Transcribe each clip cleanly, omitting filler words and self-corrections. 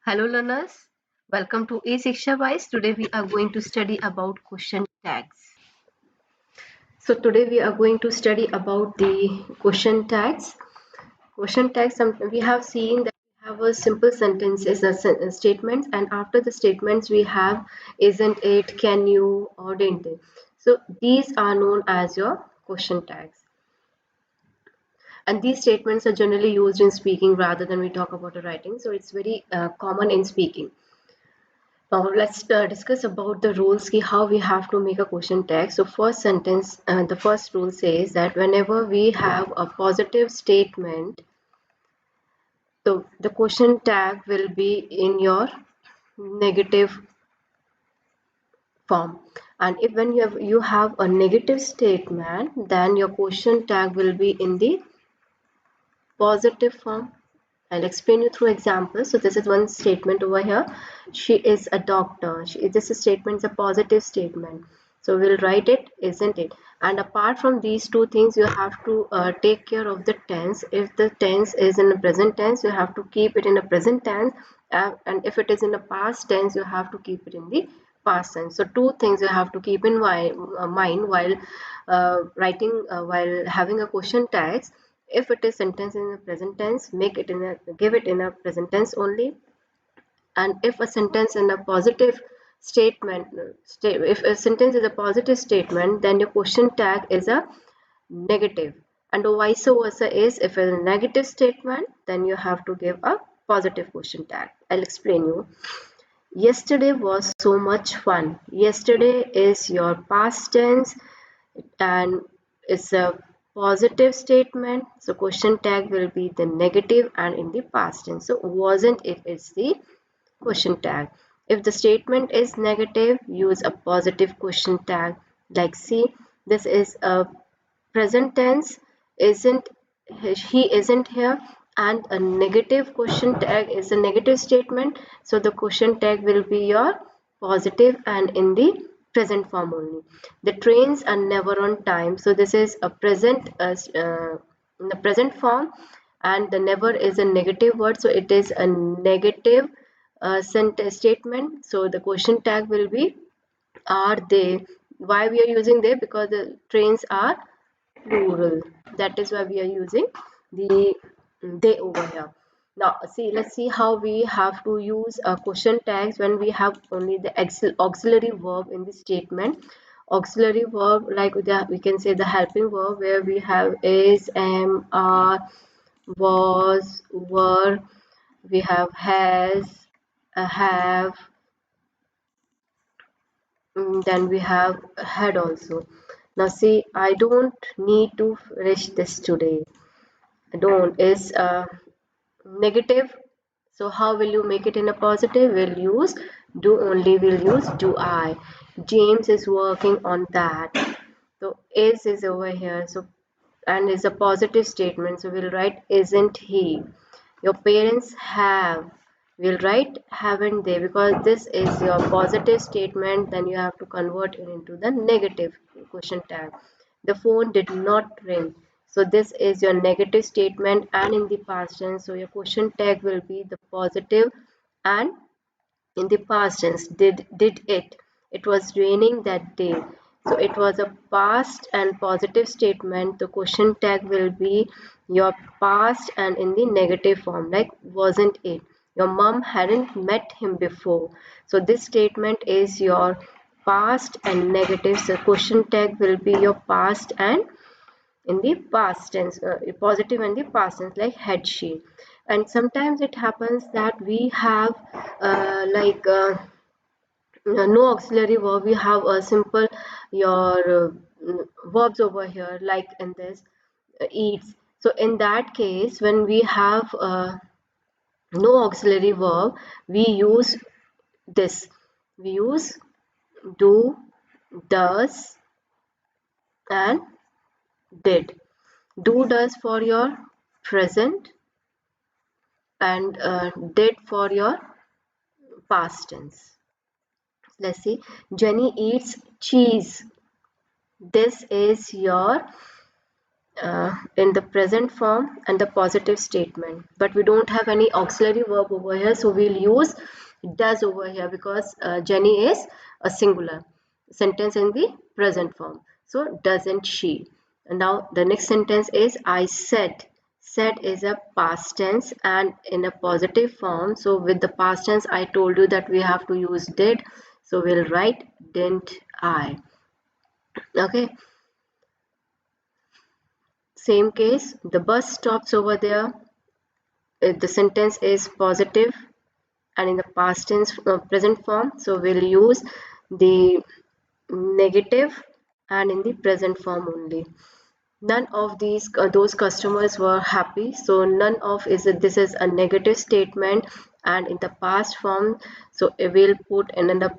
Hello learners, welcome to E-Shiksha Wise. Today we are going to study about question tags. So today we are going to study about the question tags. Question tags, we have seen that we have a simple sentence is a statements, and after the statements we have isn't it, can you, or didn't they. So these are known as your question tags. And these statements are generally used in speaking rather than we talk about a writing. So it's very common in speaking. Now let's discuss about the rules ki how we have to make a question tag. So first sentence, the first rule says that whenever we have a positive statement, the question tag will be in your negative form. And if when you have a negative statement, then your question tag will be in the positive form. I'll explain you through examples. So this is one statement over here. She is a doctor. This statement is a positive statement. So we'll write it, isn't it? And apart from these two things, you have to take care of the tense. If the tense is in the present tense, you have to keep it in the present tense. And if it is in the past tense, you have to keep it in the past tense. So two things you have to keep in mind while while having a question tags. If it is sentence in the present tense, give it in a present tense only. And if a sentence in a positive statement, if a sentence is a positive statement, then your question tag is a negative. And vice versa is if a negative statement, then you have to give a positive question tag. I'll explain you. Yesterday was so much fun. Yesterday is your past tense and it's a positive statement, so question tag will be the negative and in the past tense. So wasn't it is the question tag. If the statement is negative, use a positive question tag. Like see, this is a present tense, isn't he isn't here, and a negative question tag is a negative statement, so the question tag will be your positive and in the present form only. The trains are never on time, so this is a present in the present form, and the never is a negative word, so it is a negative statement, so the question tag will be are they. Why we are using they? Because the trains are plural, that is why we are using the they over here. Now see, let's see how we have to use question tags when we have only the auxiliary verb in the statement. Auxiliary verb, like we can say the helping verb, where we have is, am, are, was, were, we have has, have, then we have had also. Now see, I don't need to finish this today. Don't is negative, so how will you make it in a positive? We'll use do only, we'll use do I. James is working on that, so is over here, so and is a positive statement, so we'll write isn't he. Your parents have, we'll write haven't they, because this is your positive statement, then you have to convert it into the negative question tag. The phone did not ring, so this is your negative statement and in the past tense, so your question tag will be the positive and in the past tense. Did it was raining that day, so it was a past and positive statement. The question tag will be your past and in the negative form, like wasn't it. Your mom hadn't met him before, so this statement is your past and negative, so question tag will be your past and in the past tense, positive and the past tense, like had she. And sometimes it happens that we have no auxiliary verb, we have a simple your verbs over here, like in this eats. So in that case, when we have no auxiliary verb, we use this, we use do, does, and did. Do does for your present and did for your past tense. Let's see. Jenny eats cheese. This is your in the present form and the positive statement, but we don't have any auxiliary verb over here, so we'll use does over here because Jenny is a singular sentence in the present form, so doesn't she. And now the next sentence is I said. Said is a past tense and in a positive form, so with the past tense I told you that we have to use did, so we'll write didn't I. Okay, same case, the bus stops over there. The sentence is positive and in the past tense present form, so we'll use the negative and in the present form only. None of those customers were happy, so none of is this is a negative statement and in the past form, so we'll put in the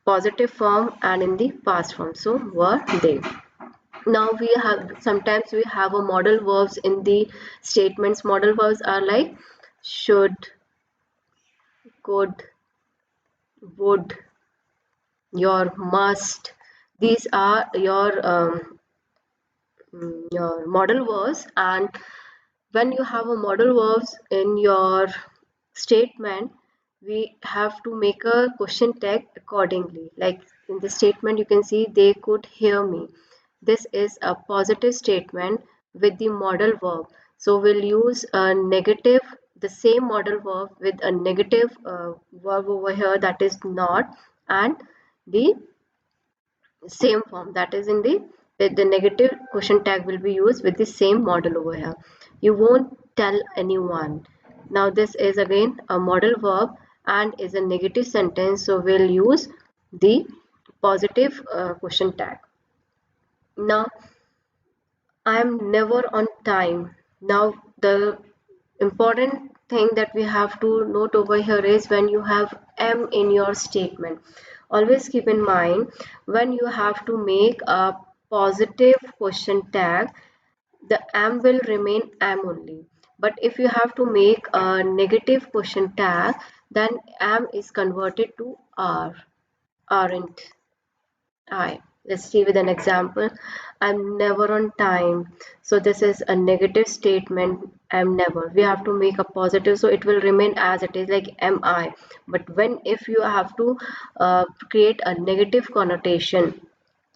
positive form and in the past form, so were they. Now we have sometimes we have a modal verbs in the statements. Modal verbs are like should, could, would, your must. These are your modal verbs, and when you have a modal verbs in your statement, we have to make a question tag accordingly. Like in the statement you can see they could hear me. This is a positive statement with the modal verb, so we'll use a negative, the same modal verb with a negative verb over here, that is not, and the same form, that is in the negative question tag will be used with the same model over here. You won't tell anyone. Now this is again a modal verb and is a negative sentence, so we'll use the positive question tag. Now I'm never on time. Now the important thing that we have to note over here is when you have am in your statement. Always keep in mind when you have to make a positive question tag, the am will remain am only. But if you have to make a negative question tag, then am is converted to are, aren't. Let's see with an example. I'm never on time. So this is a negative statement. I'm never. We have to make a positive, so it will remain as it is, like am I. But when if you have to create a negative connotation,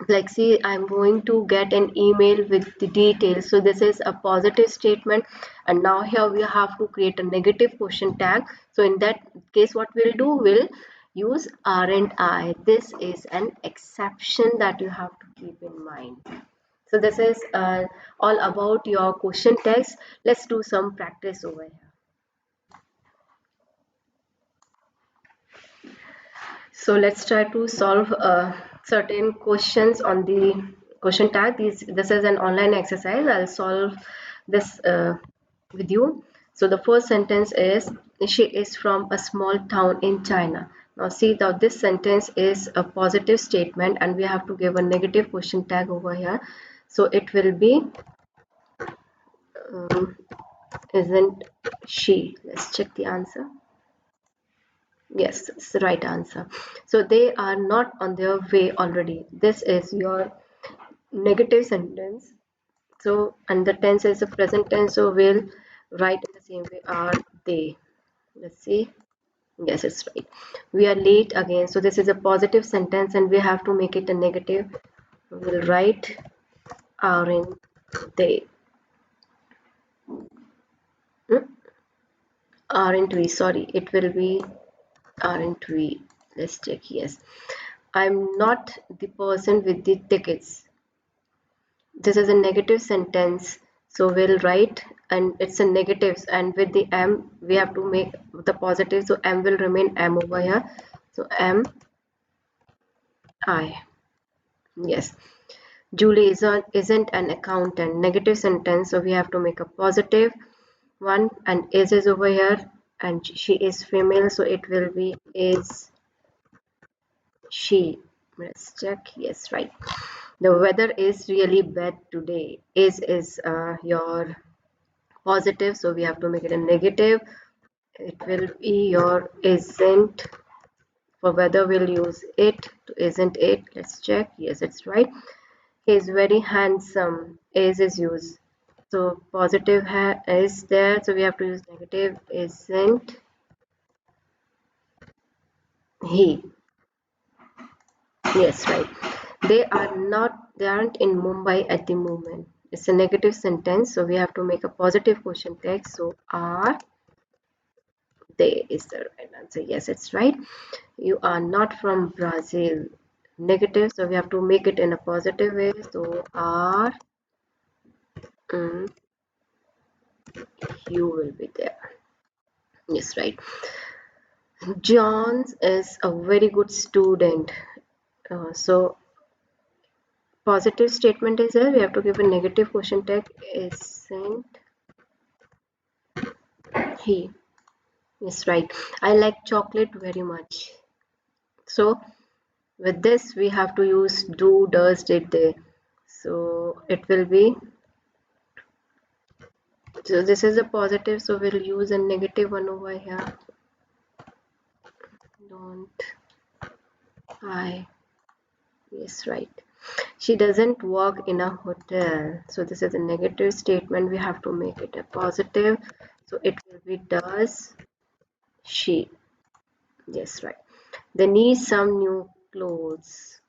like see I'm going to get an email with the details, so this is a positive statement, and now here we have to create a negative question tag. So in that case what we'll do, we'll use aren't I. This is an exception that you have to keep in mind. So this is all about your question text. Let's do some practice over here. So let's try to solve certain questions on the question tag. This is an online exercise. I'll solve this with you. So the first sentence is she is from a small town in China. Now see that this sentence is a positive statement and we have to give a negative question tag over here. So it will be um, isn't she. Let's check the answer. Yes, it's the right answer. So they are not on their way already. This is your negative sentence. So, and the tense is the present tense. So we'll write in the same way, are they. Let's see. Yes, it's right. We are late again. So this is a positive sentence and we have to make it a negative. We'll write, aren't they. Hmm? Aren't we? Sorry, it will be aren't we. Let's check. Yes. I'm not the person with the tickets. This is a negative sentence, so we'll write, and it's a negatives, and with the am we have to make the positive, so am will remain am over here. So am I. Yes. Julie isn't an accountant. Negative sentence, so we have to make a positive one, and is over here, and she is female, so it will be is she. Let's check. Yes, right. The weather is really bad today. Is your positive, so we have to make it a negative. It will be your isn't. For weather we'll use it to isn't it. Let's check. Yes, it's right. He is very handsome. Is used. So positive is there. So we have to use negative. Isn't he? Yes, right. They are not. They aren't in Mumbai at the moment. It's a negative sentence. So we have to make a positive question text. So are they is the right answer. Yes, it's right. You are not from Brazil. Negative. So we have to make it in a positive way. So are mm, you will be there. Yes, right. John is a very good student. So positive statement is there. We have to give a negative question tag. Isn't he? Yes, right. I like chocolate very much. So with this, we have to use do, does, did, they. So it will be. So this is a positive. So we'll use a negative one over here. Don't I? Yes, right. She doesn't work in a hotel. So this is a negative statement. We have to make it a positive. So it will be does she. Yes, right. They need some new clothes.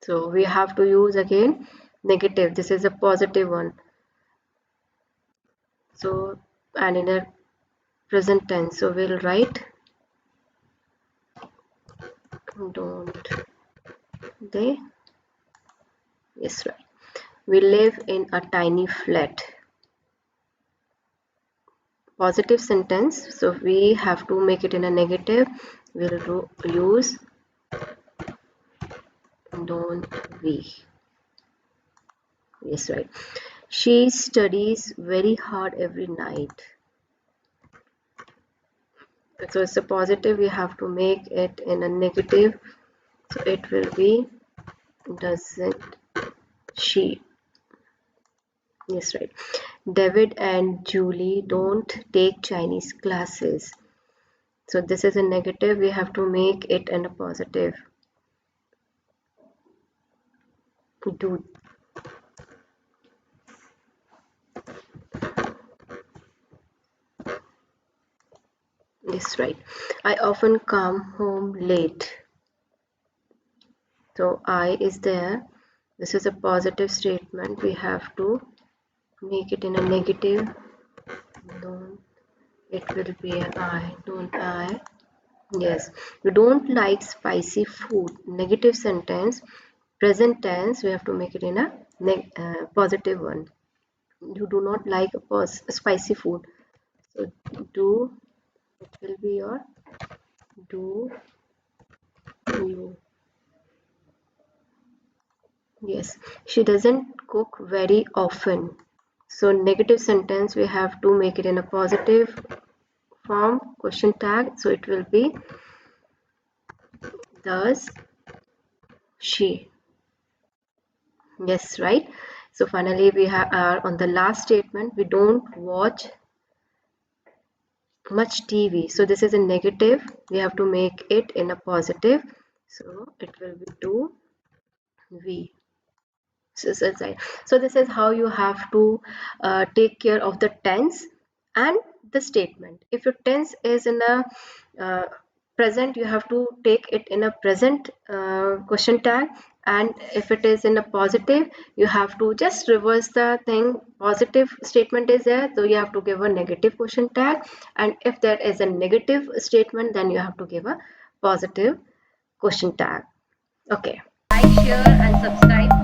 So we have to use again negative. This is a positive one. So and in a present tense. So we'll write don't they? Yes, right. We live in a tiny flat. Positive sentence. So we have to make it in a negative. We'll use don't we. Yes, right. She studies very hard every night. So it's a positive. We have to make it in a negative. So it will be doesn't she. Yes, right. David and Julie don't take Chinese classes. So this is a negative. We have to make it in a positive. Do this right. I often come home late. So I is there. This is a positive statement. We have to make it in a negative. Don't. It will be an I. Don't I? Yes. You don't like spicy food. Negative sentence. Present tense. We have to make it in a positive one. You do not like spicy food. So do. It will be your do you. Yes. She doesn't cook very often. So negative sentence we have to make it in a positive form question tag. So it will be does she. Yes, right. So finally we are on the last statement. We don't watch much TV. So this is a negative. We have to make it in a positive. So it will be do we. So this is how you have to take care of the tense and the statement. If your tense is in a uh, present, you have to take it in a present question tag, and if it is in a positive, you have to just reverse the thing. Positive statement is there, so you have to give a negative question tag, and if there is a negative statement, then you have to give a positive question tag. Okay. Like, share and subscribe.